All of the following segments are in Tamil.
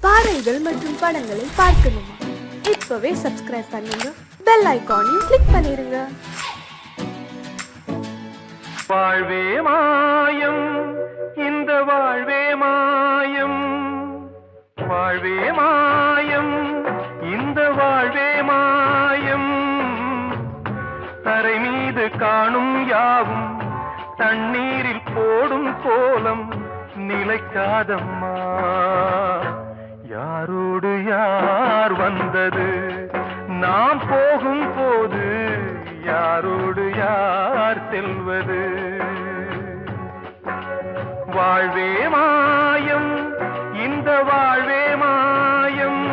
பாடல்கள் மற்றும் படங்களை பார்க்கணுமா? இப்பவே சப்ஸ்கிரைப் பண்ணுங்க, பெல் ஐகானையும் கிளிக் பண்ணிருங்க. வாழ்வே மாயம், இந்த வாழ்வே மாயம், வாழ்வே மாயம், இந்த வாழ்வே மாயம். தரை மீது காணும் யாவும் தண்ணீரில் போடும் கோலம் நிலைக்காதம்மா. யாரோடு யார் வந்தது நாம் போகும் போது, யாரோடு யார் செல்வது? வாழ்வே மாயம், இந்த வாழ்வே மாயம்.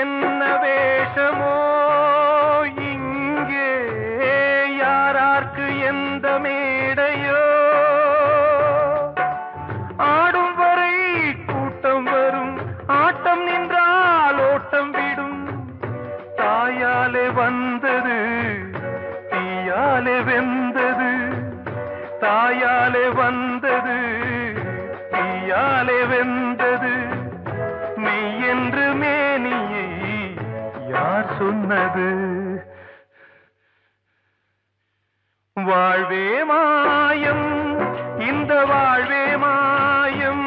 என்ன வேஷமோ இங்கே, யாரார்க்கு எந்த மேடையோ, ஆடும் வரை கூட்டம் வரும், ஆட்டம் நின்றால் ஓட்டம் விடும். தாயாலே வந்தது தீயாலே வெந்தது, தாயாலே வந்தது தீயாலே வெந்தது. மெய் என்று மேனியை யார் சொன்னது? வாழ்வே மாயம், இந்த வாழ்வே மாயம்.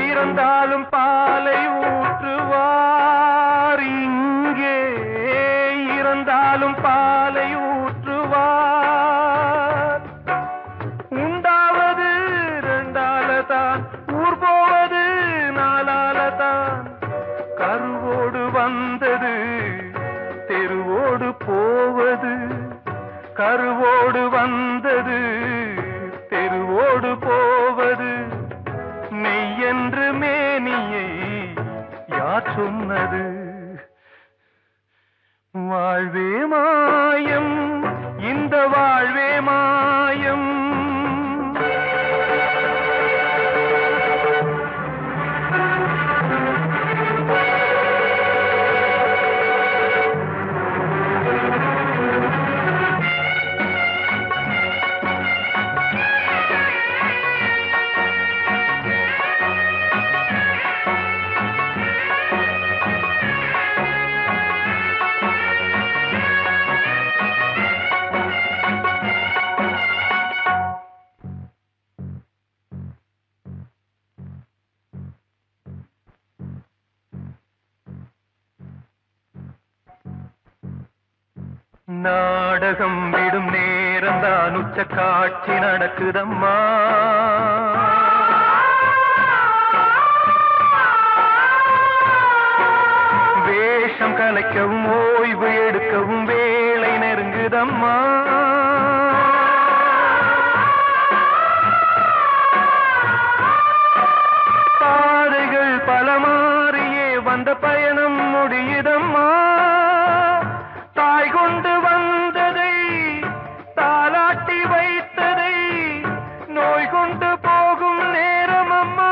இறந்தாலும் பாலை ஊற்றுவார் இங்கே, இறந்தாலும் பாலை ஊற்றுவார். உண்டாவது ரெண்டாலதான், ஊர் போவது நாலாலதான். கருவோடு வந்தது தெருவோடு போவது, கருவோடு வந்தது தெருவோடு போவது. மெய் என்று மேனியை யார் சொன்னது? வாழ்வே மாயம், இந்த வாழ்வே மாயம். நாடகம் விடும் நேரம்தான் உச்ச காட்சி நடக்குதம்மா. வேஷம் கலைக்கவும் ஓய்வு எடுக்கவும் வேளை நெருங்குதம்மா. பாதைகள் பல மாறியே வந்த பயணம் முடியுதம்மா. தாய் கொண்டு வந்ததை தாலாட்டி வைத்ததை நோய் கொண்டு போகும் நேரம் அம்மா.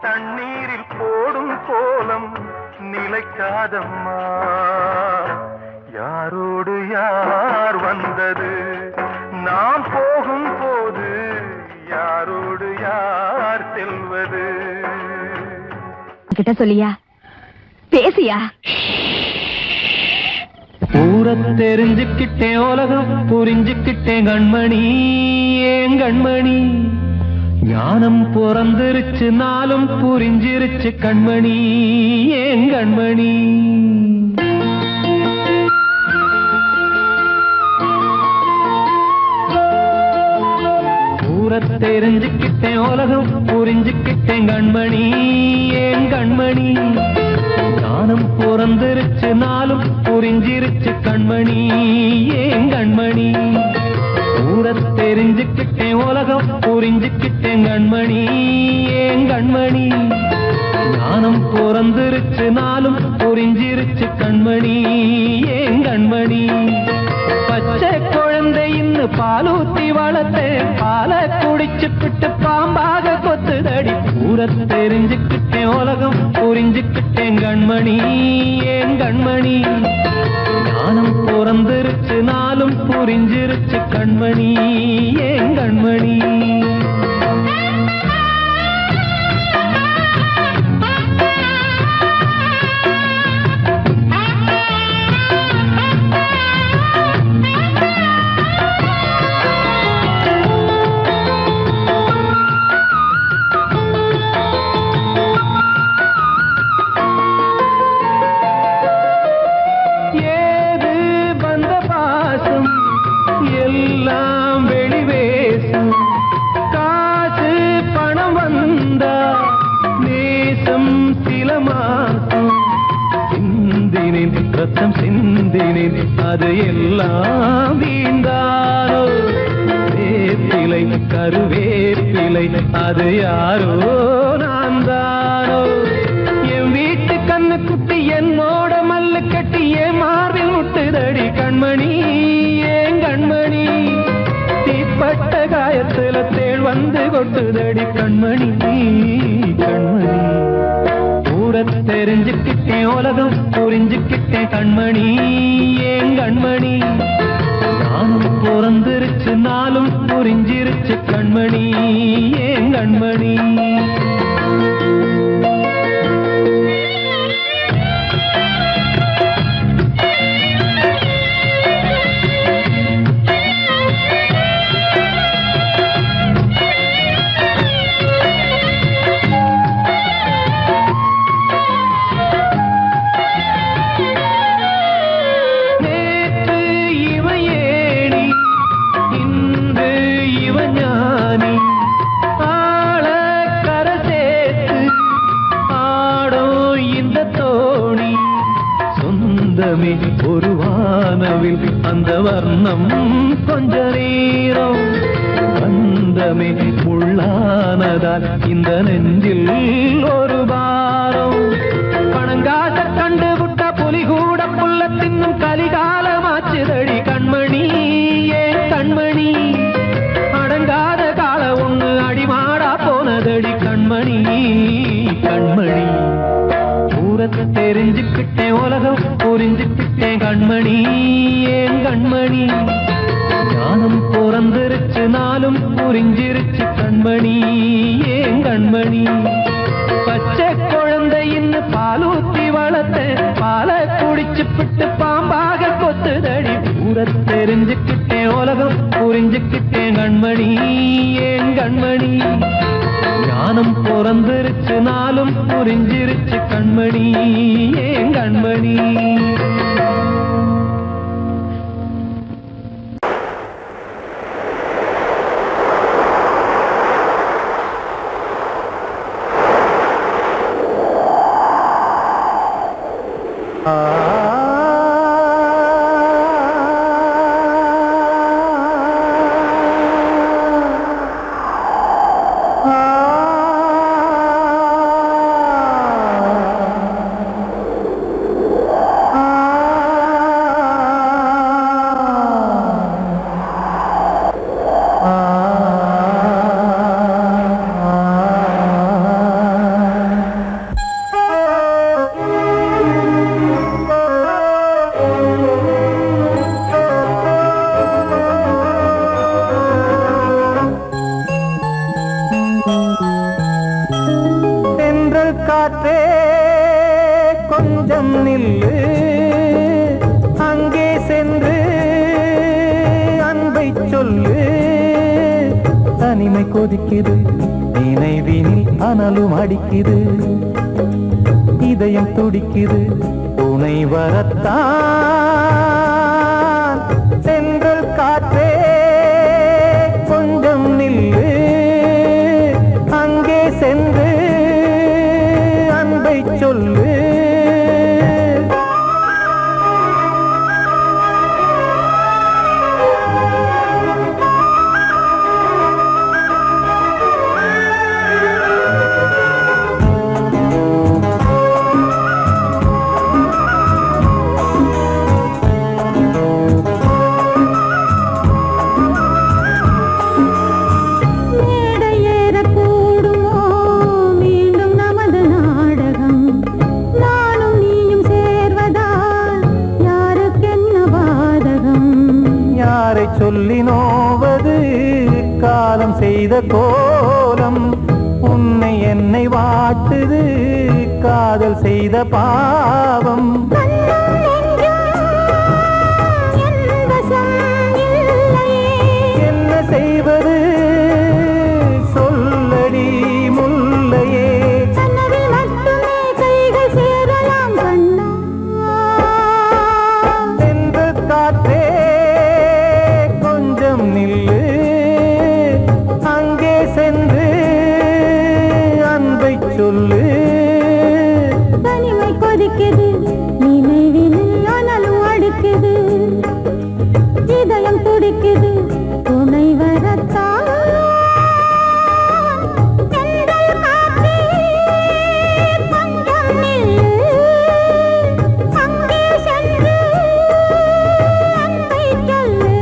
தண்ணீரில் போடும் கோலம் நிலைக்காதம்மா. யாரோடு யார் வந்தது நாம் போகும் போது, யாரோடு யார் செல்வது? கிட்ட சொல்லியா பேசியா? ஊரை தெரிஞ்சுக்கிட்டேன், உலகம் புரிஞ்சுக்கிட்டேன் கண்மணி, ஏன் கண்மணி. ஞானம் பிறந்திருச்சு, நாளும் புரிஞ்சிருச்சு கண்மணி, ஏன் கண்மணி. ஊரை தெரிஞ்சுக்கிட்டேன், உலகம் புரிஞ்சுக்கிட்டேன் கண்மணி, ஏன் கண்மணி. ஞானம் பிறந்திருச்சு, நாளும் புரிஞ்சிருச்சு கண்மணி, ஏன் கண்மணி. ஊரை தெரிஞ்சுக்கிட்டேன், உலகம் புரிஞ்சுக்கிட்டேன் கண்மணி, ஏன் கண்மணி. ஞானம் பிறந்திருச்சு, நாளும் புரிஞ்சிருச்சு கண்மணி, ஏன் கண்மணி. பச்சை குழந்தை இன்னும் பாலூத்தி வளர்த்தேன், பாலை குடிச்சுக்கிட்டு பாம்பாக கொத்துதடி. ஊரை தெரிஞ்சுக்கிட்டேன், உலகம் புரிஞ்சுக்கிட்டேன் கண்மணி, ஏன் கண்மணி. ஞானம் பிறந்திருச்சு, நாளும் புரிஞ்சிருச்சு கண்மணி, ஏன் கண்மணி. ரத்தம் சிந்தினேன், அது எல்லாம் வீந்தாரோ. வேப்பிலை கருவேப்பிலை, அது யாரோ நான் தானோ. என் வீட்டு கண்ணு குட்டி என்னோட மல்லு கட்டி என் மார்பில் முட்டுதடி கண்மணி, ஏன் கண்மணி. தீப்பட்ட காயத்துல தேள் வந்து கொட்டுதடி கண்மணி, கண்மணி. ஊரை தெரிஞ்சுக்கிட்டேன், உலகம் புரிஞ்சுக்கிட்டேன் கண்மணி, ஏன் கண்மணி. நானும் பிறந்திருச்சு, நாளும் புரிஞ்சிருச்சு கண்மணி, ஏன் கண்மணி. ஒரு வானவில் அந்த வர்ணம் கொஞ்ச நேரம் வந்தமே உள்ளானதால் இந்த நெஞ்சில் ஒரு பாரம். பணங்காச கண்டு விட்ட புலி கூட புல்ல தின்னும் கலிகாலமாச்சுதடி கண்மணி, ஏன் கண்மணி. அடங்காத கால ஒண்ணு அடிமாடா போனதடி கண்மணி, கண்மணி. ஊரை தெரிஞ்சுக்கிட்டேன், உலகம் புரிஞ்சுக்கிட்டேன் கண்மணி, ஏன் கண்மணி. ஞானம் பிறந்திருச்சு, நாளும் புரிஞ்சிருச்சு கண்மணி, ஏன் கண்மணி. பச்சை குழந்தை இன்னும் பாலூத்தி வளர்த்தேன், பாலை குடிச்சுப்பிட்டு பாம்பாக கொத்துதடி. ஊரை தெரிஞ்சுக்கிட்டேன், உலகம் புரிஞ்சுக்கிட்டேன் கண்மணி, ஏன் கண்மணி. ஞானம் பிறந்திருச்சு, நாளும் புரிஞ்சிருச்சு கண்மணி, ஏன் கண்மணி. காற்றே கொஞ்சம் நில்லு, அங்கே சென்று அன்பை சொல்லு. தனிமை கொதிக்குது, நினைவினில் அனலும் அடிக்குது, இதயம் துடிக்குது, துணை வரத்தான். சென்றல் காற்றே கொஞ்சம் நில்லு, அங்கே சென்று அன்பை சொல்லு. சொல்லி நோவது காலம் செய்த கோலம், உன்னை என்னை வாட்டுது காதல் செய்த பாவம். என்ன செய்வது சொல்லடி முல்லையே, சென்று காற்றே கொஞ்சம் நில்லு, அங்கே சென்று அன்பை சொல்லு. தனிமை கொதிக்குது, நினைவினில் அனலும் அடிக்குது, இதயம் துடிக்குது, துணை வரத்தான். சென்றல் காற்றே கொஞ்சம் நில்லு, அங்கே சென்று அன்பை சொல்லு.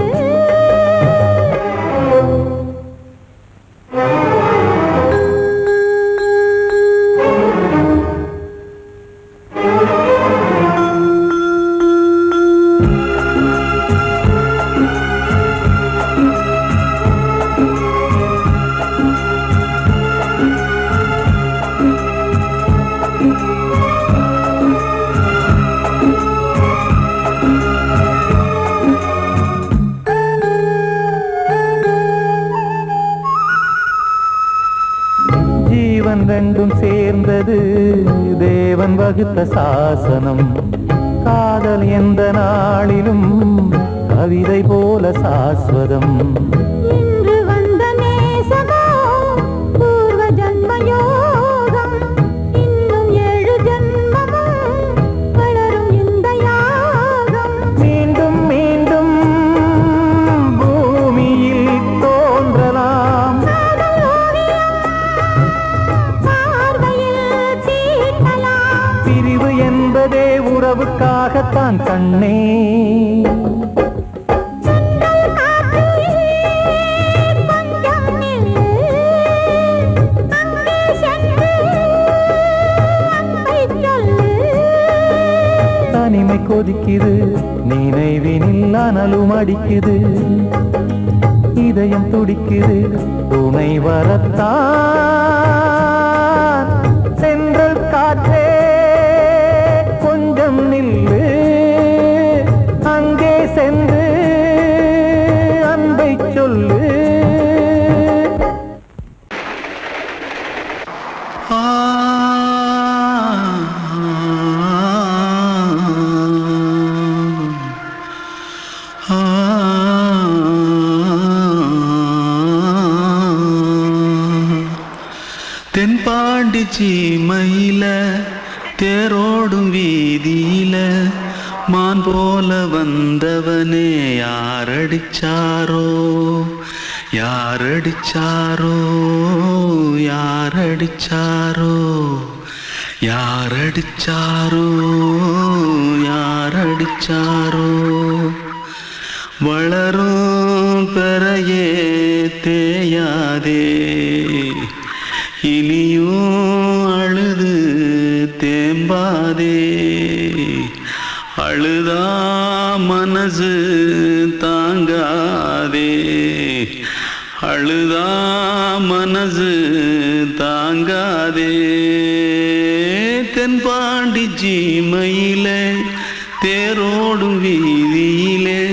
ஜீவன் ரெண்டும் சேர்ந்தது தேவன் வகுத்த சாசனம், காதல் எந்த நாளிலும் கவிதை போல சாஸ்வதம். இன்று வந்த நேசமோ பூர்வ ஜன்ம யோகம், இன்னும் 7 ஜன்மமும் வளரும் இந்த யாகம். மீண்டும் மீண்டும் பூமியில் தோன்றலாம், பார்வையில் தீட்டலாம். பிரிவு என்பதே உறவுக்காகத்தான் கண்ணே. சென்றல் காற்றே கொஞ்சம் நில்லு, அங்கே சென்று அன்பை சொல்லு. தனிமை கொதிக்குது, நினைவினில் அனலும் அடிக்குது, இதயம் துடிக்குது, துணை வரத்தான். சென்றல் காற்றே கொஞ்சம் நில்லு, அங்கே சென்று அன்பை சொல்லு. தென்பாண்டி சீமையில தேரோடும் வீதியில மான் போல வந்தவனே யாரடிச்சாரோ யாரடிச்சாரோ யாரடிச்சாரோ யாரடிச்சாரோ யாரடிச்சாரோ. வளரும் பெறையே தேயாதே, இனியும் அழுது தேம்பாதே, அழுதா மனசு தாங்காதே, அழுதா மனசு தாங்காதே. தென்பாண்டி ஜீமையிலே தேரோடும் வீதியிலே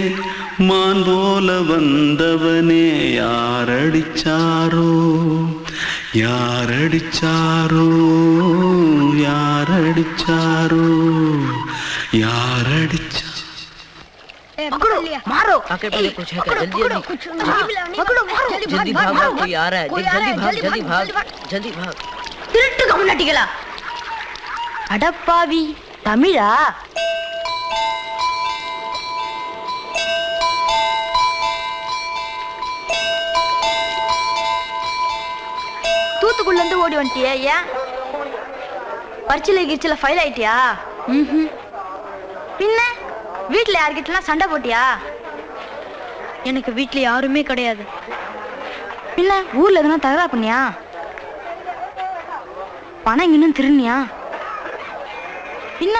மான் போல வந்தவனே யாரடிச்சாரோ யாரடிச்சாரோ யாரடிச்சாரோ யாரடிச்சா मारो आके पहले कुछ है क्या जल्दी भाग कोई आ रहा है जल्दी भाग திருட்டு கம்யூனிட்டிகளா அடப்பாவி தமிழா தூத்துக்குள்ள இருந்து ஓடி வந்துட்டியா ஏன் பரிச்சையில ஃபைல் ஆயிட்டியா பின்ன வீட்டுல யார்கிட்டலாம் சண்டை போட்டியா எனக்கு வீட்டுல யாருமே கிடையாது பின்ன ஊர்ல எதுனா தகரா பண்ணியா பணம் இன்னும் திருநியா பின்ன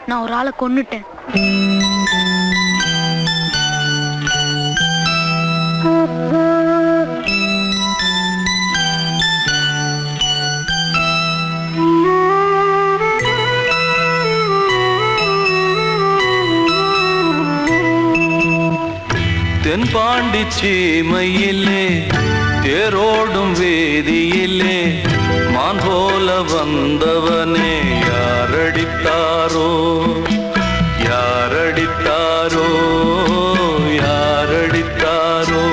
நான் ஒரு ஆளை கொன்னுட்டேன் தென்பாண்டி சீமையிலே தேரோடும் வேதியிலே மான் போல வந்தவனே யாரடித்தாரோ யாரடித்தாரோ யாரடித்தாரோ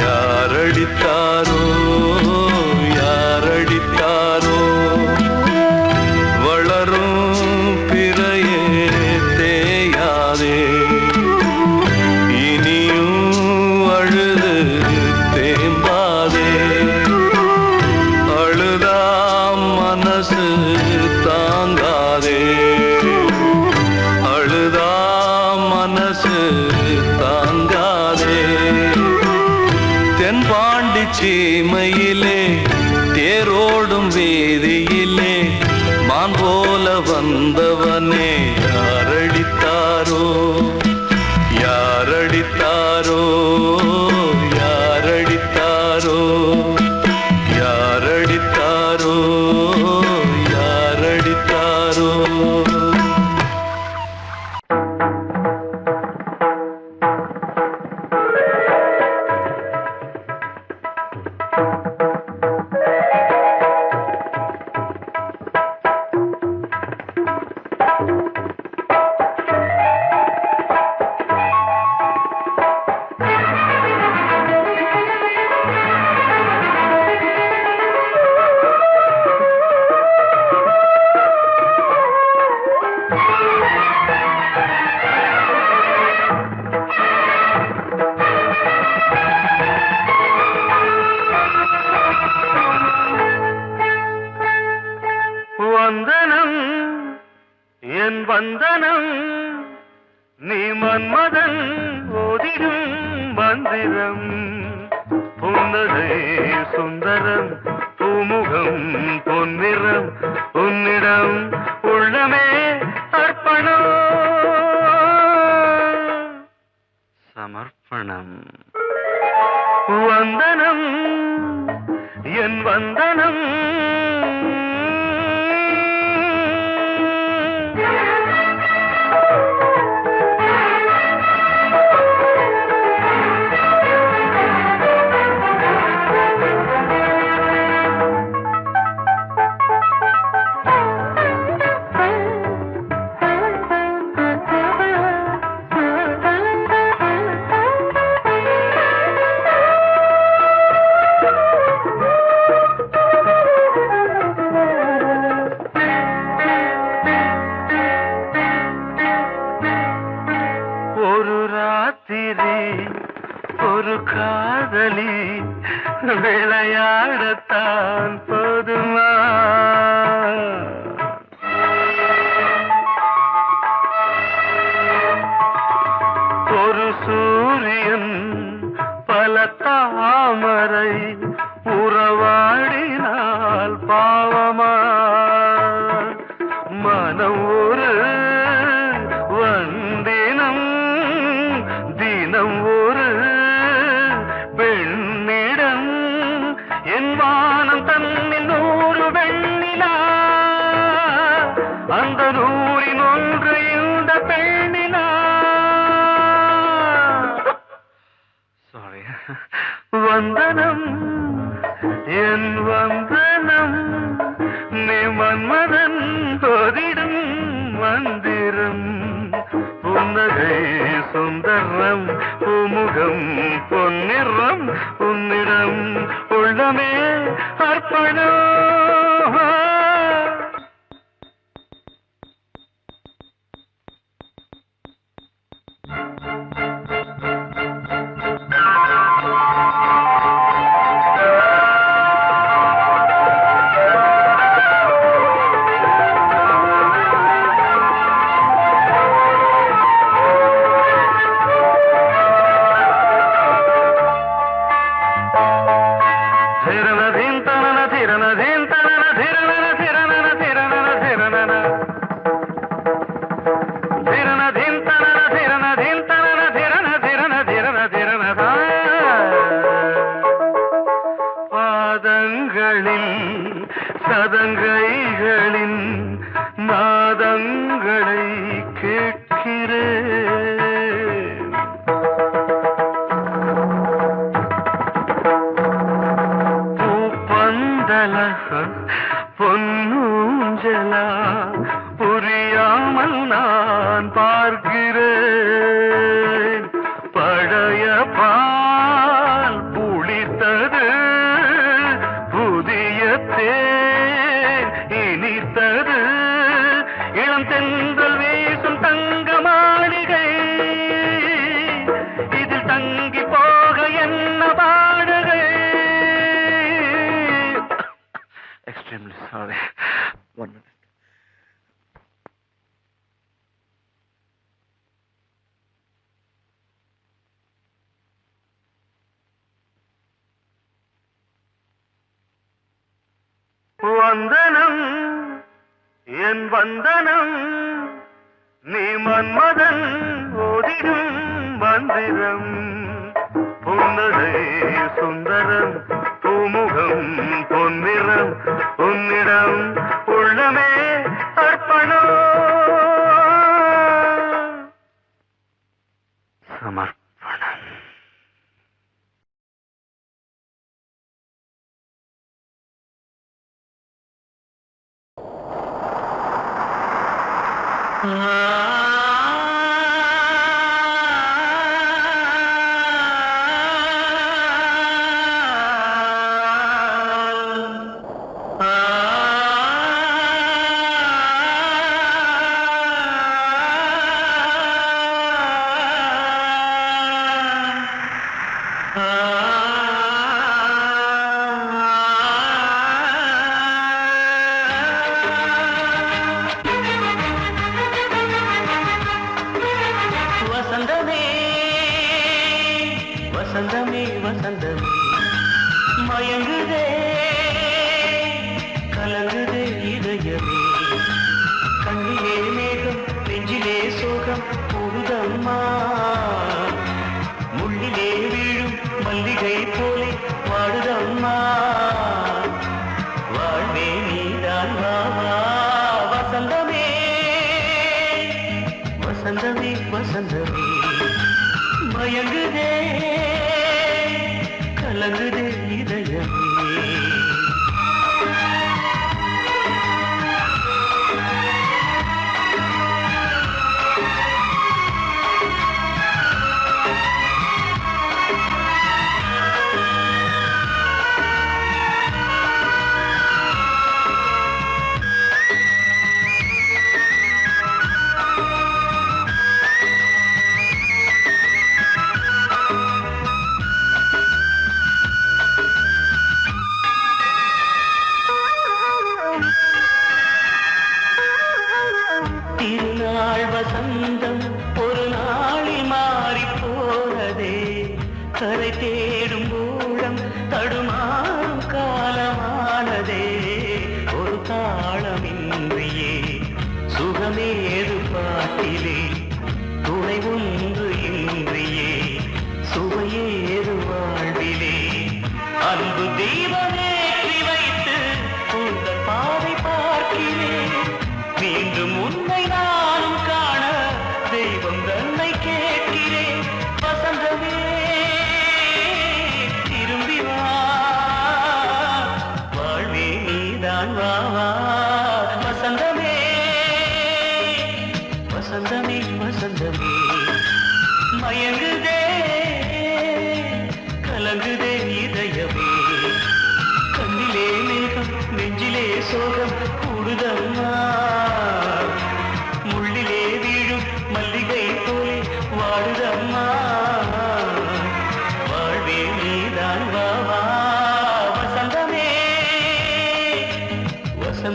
யாரடித்தாரோ யாரடித்தாரோ வளரும் பிறையே தேயாதே சீமையிலே தேரோடும் வேதியிலே மான் போல வந்தவனே யாரடித்தாரோ யாரடித்தாரோ யாரடித்தாரோ யாரடித்தாரோ யாரடித்தாரோ வந்தனம் என் வந்தனம் நீ மன்மதன் ஓதிடும் மந்திரம் புன்னகை சுந்தரம் பூமுகம் பொன்னிறம் உன்னிடம் உள்ளமே அர்ப்பணம் சமர்ப்பணம் வந்தனம் என் வந்தனம் ஒரு காதலி விளையாடத்தான் போதுமா ஒரு சூரியன் பல தாமரை உறவாடினால் பாவமா மனம் ஒரு வந்தினம் தினம் ஒரு பெண்ணிடம் என் வானம் அந்த 100 இந்த பெண்ணினா சாரி வந்தனம் என் வந்தனம் நீ மன்மதன் தோதிடும் மந்திரம் புன்னகை சுந்தரம் பூமுகம் பொன்னிறம் உன்னிடம் உள்ளமே அர்ப்பணம் சதங்கைகளின் நாதங்களை கேட்கிறேன் பூப்பந்தல பொன்னூஞ்சலா புரியாமல் நான் பார்க்கிறேன் பழைய பால் புளித்தது புதிய தேன் இனித்தது இளம் தென்றல் வீசும் தங்க மாளிகை இதில் தங்கி போக என்ன பாடுகை எக்ஸ்ட்ரீம்லி சாரி 1 minute வந்தனம் என் வந்தனம் நீ மன்மதன் ஓதிடும் மந்திரம் புன்னகை சுந்தரம் பூமுகம் பொன்னிறம் உன்னிடம் உள்ளமே அர்ப்பணம் சமர்ப்பணம் வசந்தமே வசந்தமே வசந்தமே மயங்குதே கலங்குதே இதயமே கண்ணிலே மேகம் நெஞ்சிலே சோகம் புதுதம்மா முள்ளிலே வீழும் மல்லிகை போலே வாடுதம்மா வாழ்வே நீதான் வாவா வசந்தமே வசந்தமே வசந்தமே மயங்குதே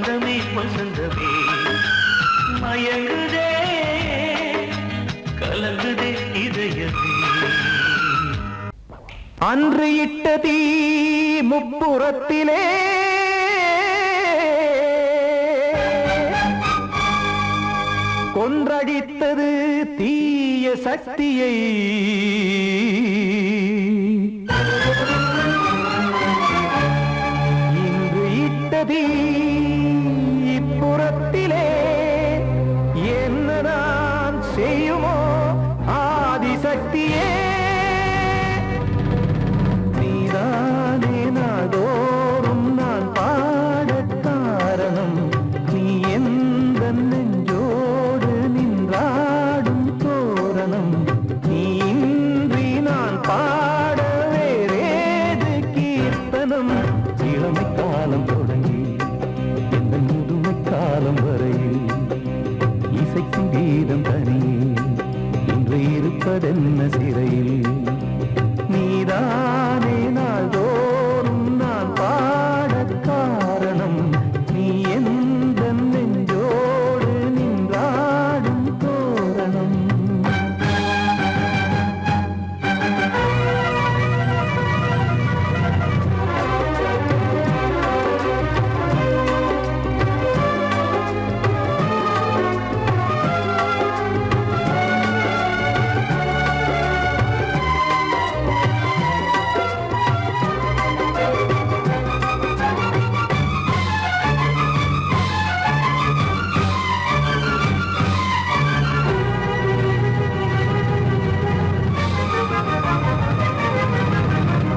வசந்தமே வசந்தமே மயங்குதே கலங்குதே இதயமே. அன்று இட்ட தீ முப்புறத்திலே கொன்றடித்தது தீய சக்தியை. இன்று இட்ட தீ இப்புறத்திலே என்ன நான் செய்யுமோ ஆதிசக்தியே. நீதானே நாடோறும் நான் பாடக் காரணம். நீ எந்த நெஞ்சோடு நின்றாடும் தோரணம். நீ இன்றி நான் பாட வேறேது கீர்த்தனம். இளமை காலம் தொடங்கி எந்த முதுமை காலம் வரையில் இசைக்கும் கீதம் தனியே இன்று இருப்பதென்ன சிறையில். நீதானே நாள்தோறும் நான் பாடக் காரணம். நீ எந்த நெஞ்சோடு நின்றாடும் தோரணம்.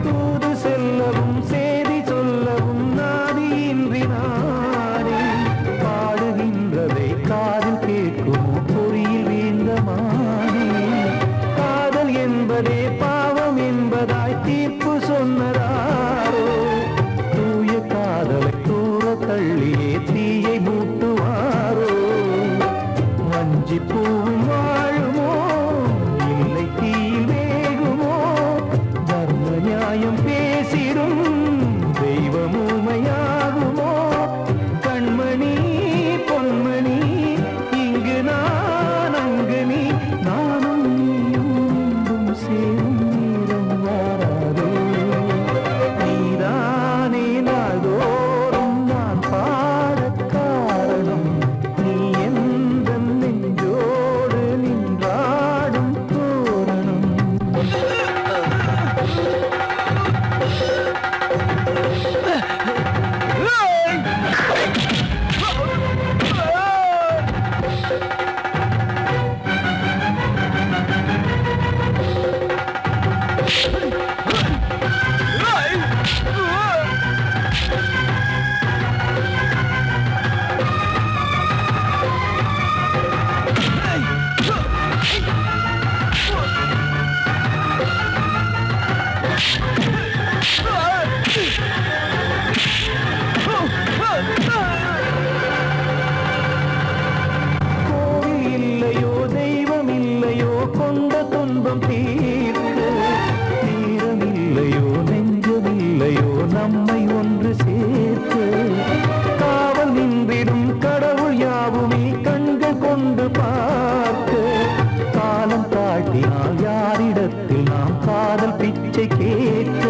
தூது செல்லவும் சேதி சொல்லவும் நாதியின்றி நானே பாடுகின்றதை காதில் கேட்குமோ பொறியில் வீழ்ந்த மானே. காதல் என்பதே பாவம் என்பதாய் தீர்ப்பு சொன்னதாரோ. தூய காதலை தூர தள்ளியே தீயை மூட்டுவாரோ. வஞ்சி பூவும் வாழுமோ இல்லை தீயில் வேகுமோ. தர்ம நியாயம் பேசிடும் தெய்வம் ஊமையாகுமோ. கண்மணி பொன்மணி இங்கு நான் அங்கு நீ நானும் நீயும் மீண்டும் சேரும் நேரம் வாராதோ. நீதானே நாள்தோறும் நான் பாடக் காரணம். நீ எந்த நெஞ்சோடு நின்றாடும் தோரணம். கோவில் இல்லையோ தெய்வம் இல்லையோ கொண்ட துன்பம் தீர்க்க. தீரம் இல்லையோ நெஞ்சம் இல்லையோ நம்மை ஒன்று சேர்க்க. காவல் நின்றிடும் கடவுள் யாவுமே கண்கள் கொண்டு பார்க்க. காலம் காட்டினால் யாரிடத்தில் நாம் காதல் பிச்சை கேட்க.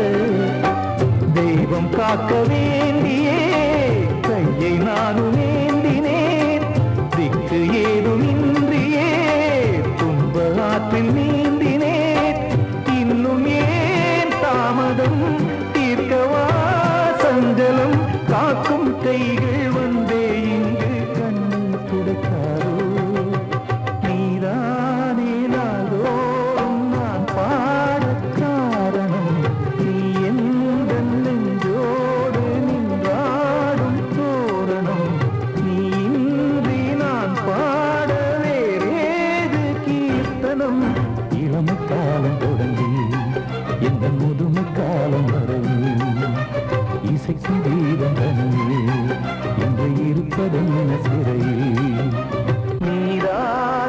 தெய்வம் காக்க வேண்டியே கையை நானும் ஏந்தினேன். திக்கு ஏதுமின்றியே துன்ப ஆற்றில் நீந்தினேன். இன்னும் ஏன் தாமதம் தீர்க்கவா சஞ்சலம். காக்கும் கைகள் வந்தே இங்கு கண்ணீர் துடைக்காரோ. நீதானே நாள்தோறும் நான் பாடக் காரணம். நீ எந்த நெஞ்சோடு நின்றாடும் தோரணம். நீ இன்றி நான் பாட வேறேது கீர்த்தனம். இளமை காலம் தொடங்கி எந்த முதுமை காலம் வரையில் இசைக்கும் கீதம் தனியே என்று இருப்பதென்ன சிறையில். நீதான்